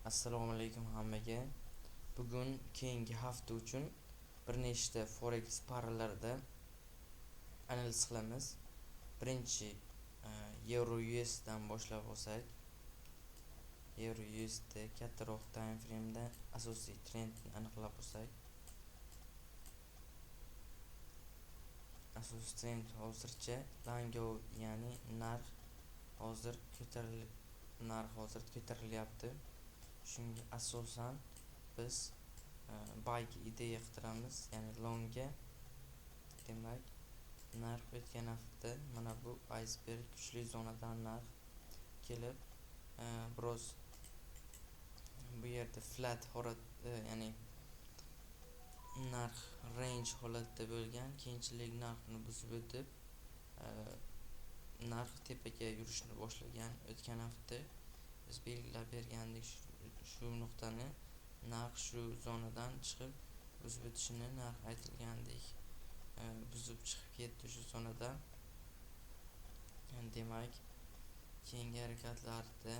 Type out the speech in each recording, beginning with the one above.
Assalomu alaykum hammaga. Bugun keyingi hafta uchun bir nechta forex paralarida analiz qilamiz. Birinchi Euro USD dan boshlab olsak, Euro USD kattaroq time frame da asosiy trendni aniqlab olsak, asosiy trend hozircha langov, ya'ni narx hozir ko'tarilyapti. Shunga asosan biz buyga ideya qidiramiz, ya'ni longga. Demak, narx o'tgan hafta mana bu iceberg kuchli zonadan narx kelib biroz bu yerda flat holat, ya'ni narx range holatda bo'lgan, keyinchalik narxni buzib o'tib narx tepaga yurishni boshlagan. O'tgan hafta biz belgilab bergandik shu nuqtani, narx shu zonadan chiqib buzib o'tishini narx aytilgandek buzib chiqib ketdi shu zonadan. Demak, keyingi harakatlarda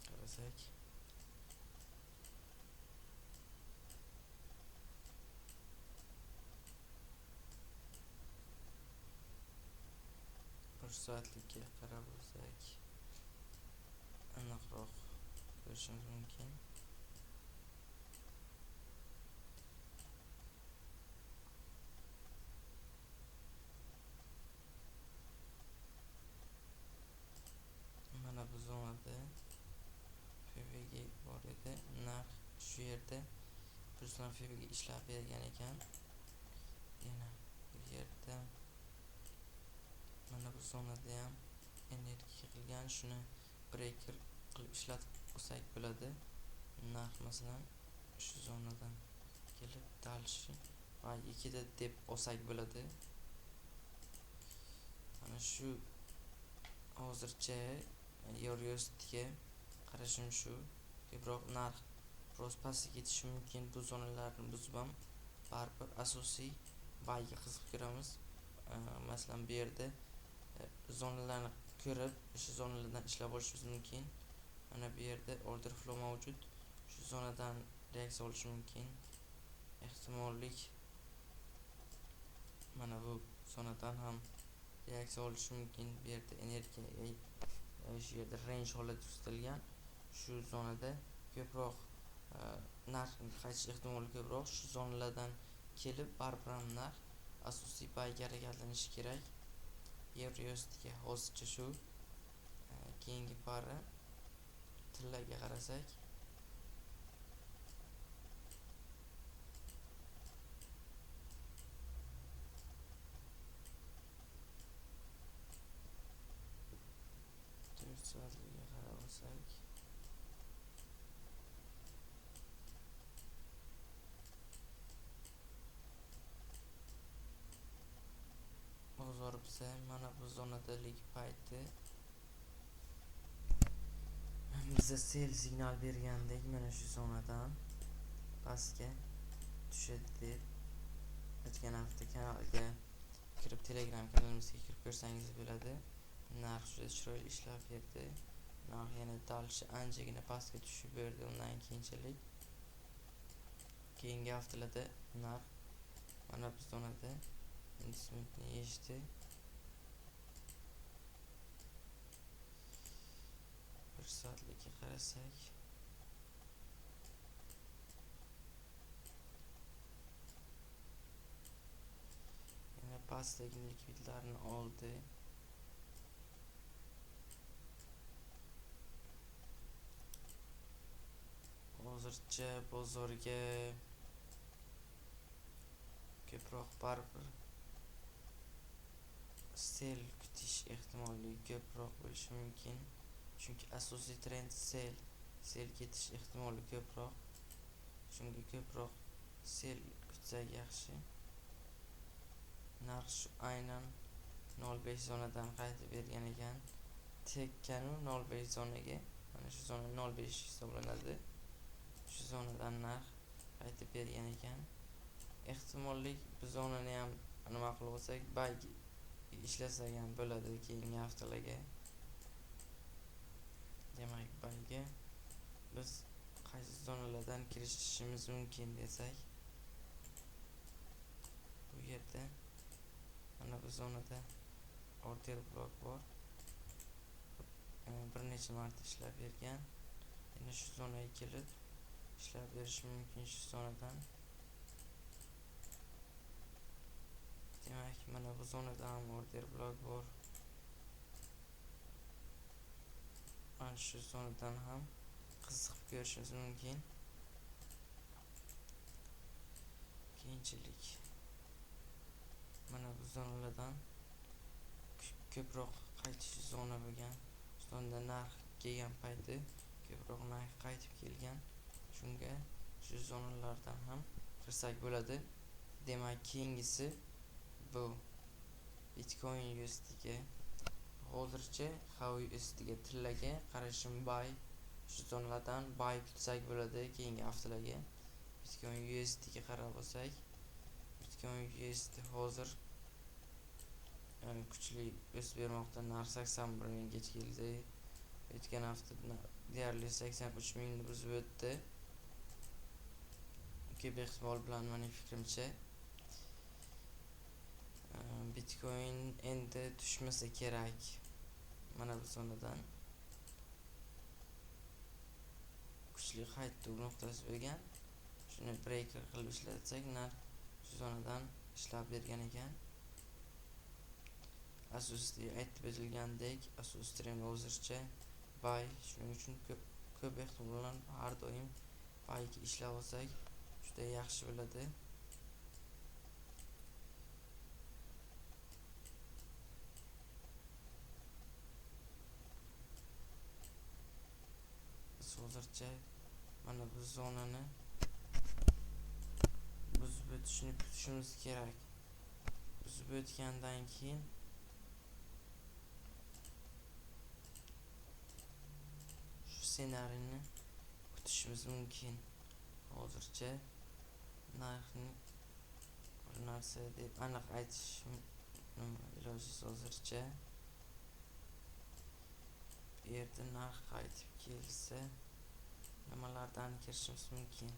qarasak, bir soatlikka qarab olsak aniqroq ko'rishimiz mumkin. Mana bu zonada FVG bor edi. Narx shu yerda Ruslan FVG ishlab bergan ekan. Yana bu yerda mana bu zonada ham energiya qilgan, shuni breaker qilib ishlatib olsak bo'ladi. Narx masalan shu zonadan kelib dalshi va 2 da deb olsak bo'ladi. Mana shu hozircha Euro USDga qarashim shu. Ko'proq narx biroz pastga ketishi mumkin. Bu zonalarni buzib ham baribir asosiy buyga qiziqib ko'ramiz. Masalan bu yerda zonalarni ko'rib, o'sha zonalardan ishlab olishimiz mumkin. Mana bu yerda order flow mavjud. Shu zonadan reaksiya olishi mumkin. Ehtimollik mana bu zonadan ham reaksiya olishi mumkin. Bu yerda energiya shu yerda range holat tutilgan. Shu zonada ko'proq narxning qaytish ehtimoli ko'proq. Shu zonalardan kelib baribir ham narx asosiy buyga harakatlanishi kerak. Euro USDga hozircha shu. Keyingi para tillarga qarasak, soatliga qarab olsak, bozor biza mana bu zonadalik payti biza sell signal bergandek, mana shu zonadan pastga tushadi deb o'tgan hafta kanalga kirib, Telegram kanalimizga kirib ko'rsangiz bo'ladi. Narx juda chiroyli ishlab berdi. Narx yana dalshi anchagina pastga tushib berdi. Undan keyinchalik keyingi haftalarda narx mana bu zonada investmentni yechdi. Bir soatlikka qarasak, yana pastdagi likvidlarni oldi. Hozircha bozorga ko'proq baribir sell kutish ehtimoli ko'proq bo'lishi mumkin. Chunki asosiy trend sell ketish ehtimoli ko'proq. Shunga ko'proq sell kutsak yaxshi. Narx shu aynan 0.5 zonadan qaytib bergan ekan. Tekkanu 0.5 zonaga, mana shu zona 0.5 hisoblanadi. Shu zonadan narx qaytib bergan ekan. Ehtimollik bu zonani ham nima qilib olsak, buyga ishlasak ham bo'ladi keyingi haftalarga. Demak, qaysi zonalardan kirishimiz mumkin desak, bu yerda mana bu zonada order blok bor. Bir necha marta ishlab bergan. Yana shu zonaga kelib ishlab berish mumkin shu zonadan. Demak, mana bu zonada ham order blok bor. Mana shu zonadan ham qiziqib ko'rishingiz mumkin. Keyinchalik mana bu zonalardan ko'proq qaytish zona bo'lgan. Sonda narx kelgan payti ko'proq narx qaytib kelgan. Shunga shu zonalardan ham kirsak bo'ladi. Demak, keyingisi bu Bitcoin USDga hozircha HUSDga tillaga qarashim bay. Shu zonalardan bay tutsak bo'ladi keyingi haftalarga. Bitcoin USDga qarab olsak, Bitcoin USD hozir kuchli o'sib bermoqda. Narx 81 minggacha keldi. O'tgan hafta deyarli 83 mingni buzib o'tdi. Ko'p ehtimol bilan mening fikrimcha Bitcoin endi tushmasa kerak. Mana bu zonadan kuchli qaytuv nuqtasi bo'lgan. Shuni breaker qilib ishlatsak, narx shu zonadan ishlab bergan ekan. Asosda aytib o'tilgandek, asos trend hozircha buy. Shuning uchun ko'p ehtimol bilan har doim buyga ishlab olsak juda yaxshi bo'ladi. Biz hozircha mana bu zonani buzib o'tishni kutishimiz kerak. Buzib o'tgandan keyin ssenariyni kutishimiz mumkin. Hozircha narxni bir narsa deb aniq aytishim ilojsiz. Hozircha bu yerda narx qaytib kelsa nimalardan kirishimiz mumkin?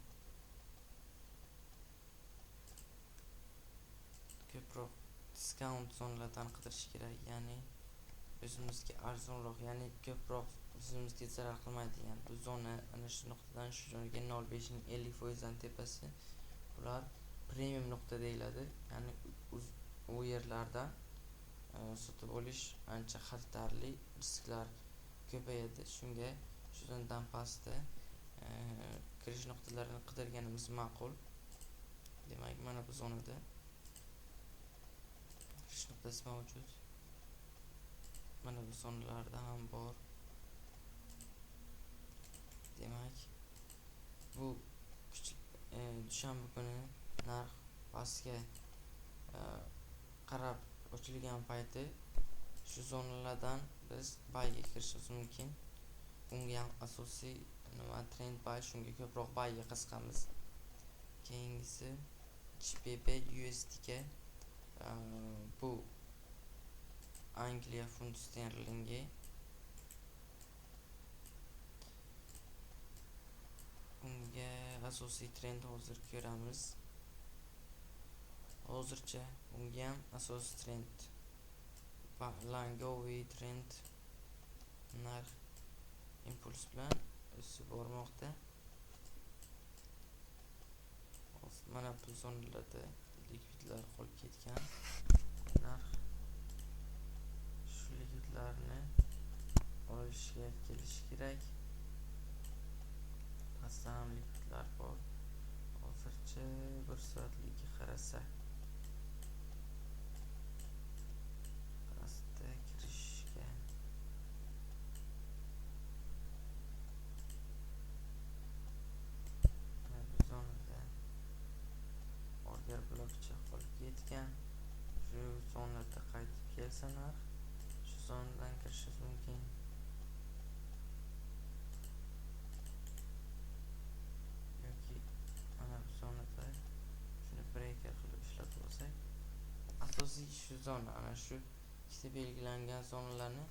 Ko'proq discount zonalardan qidirish kerak, ya'ni o'zimizga arzonroq, ya'ni ko'proq o'zimizga zarar qilmaydigan bu zona. Ana shu nuqtadan shu joyga 0.5 ning 50% dan tepasi bular premium nuqta deyiladi. Ya'ni u yerlarda sotib olish ancha xatarli, risklar ko'payadi. Shunga shu zonadan pastda kirish nuqtalarini qidirganimiz ma'qul. Demak, mana bu zonada kirish nuqtasi mavjud. Mana bu zonalarda ham bor. Demak, bu dushanba kuni narx pastga qarab ochilgan payti shu zonalardan biz buyga kirishimiz mumkin. Bunga ham asosiy trend buy, shunga ko'proq buyga qiziqamiz. Keyingisi GBP USDga bu Angliya funt sterlingi. Bunga asosiy trend hozir ko'ramiz. Hozircha bunga ham asosiy trend Langowi trend narx impuls bilan o'sib bormoqda. Mana bu zonalarda likvidlar qolib ketgan. Narx shu likvidlarni olishga kelishi kerak. Pastda ham likvidlar bor. Hozircha 1 soatlikka qarasak, pastda kirishga bu zonada order blokcha qolib ketgan. Shu zonada qaytib kelsa narx shu zonadan kirishingiz mumkin. Yoki mana bu zonada shuni breaker qilib ishlatib olsak, asosiy shu zona, ana shu ikkita belgilangan zonalarni